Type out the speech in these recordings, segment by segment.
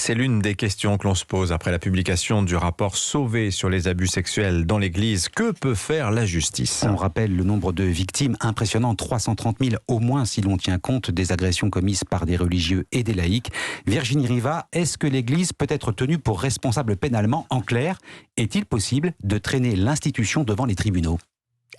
C'est l'une des questions que l'on se pose après la publication du rapport Sauvé sur les abus sexuels dans l'Église. Que peut faire la justice ? On rappelle le nombre de victimes impressionnant, 330 000 au moins si l'on tient compte des agressions commises par des religieux et des laïcs. Virginie Riva, est-ce que l'Église peut être tenue pour responsable pénalement ? En clair, est-il possible de traîner l'institution devant les tribunaux ?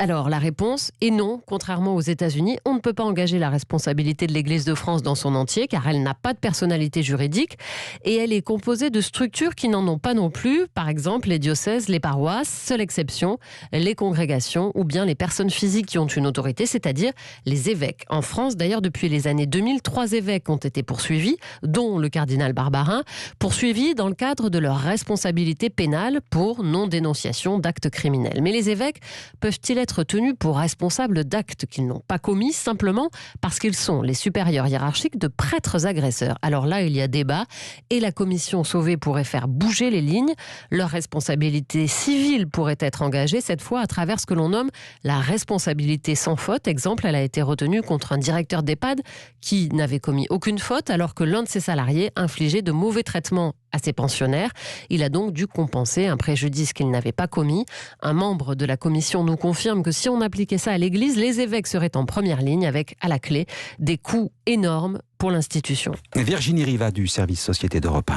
Alors, la réponse est non. Contrairement aux États-Unis, on ne peut pas engager la responsabilité de l'Église de France dans son entier, car elle n'a pas de personnalité juridique et elle est composée de structures qui n'en ont pas non plus. Par exemple, les diocèses, les paroisses, seule exception, les congrégations ou bien les personnes physiques qui ont une autorité, c'est-à-dire les évêques. En France, d'ailleurs, depuis les années 2000, 3 évêques ont été poursuivis, dont le cardinal Barbarin, poursuivis dans le cadre de leur responsabilité pénale pour non-dénonciation d'actes criminels. Mais les évêques peuvent-ils être tenus pour responsables d'actes qu'ils n'ont pas commis simplement parce qu'ils sont les supérieurs hiérarchiques de prêtres agresseurs? Alors là, il y a débat et la commission Sauvé pourrait faire bouger les lignes. Leur responsabilité civile pourrait être engagée, cette fois à travers ce que l'on nomme la responsabilité sans faute. Exemple, elle a été retenue contre un directeur d'EHPAD qui n'avait commis aucune faute alors que l'un de ses salariés infligeait de mauvais traitements à ses pensionnaires. Il a donc dû compenser un préjudice qu'il n'avait pas commis. Un membre de la commission nous confirme que si on appliquait ça à l'Église, les évêques seraient en première ligne avec, à la clé, des coûts énormes pour l'institution. Virginie Riva du service Société d'Europe 1.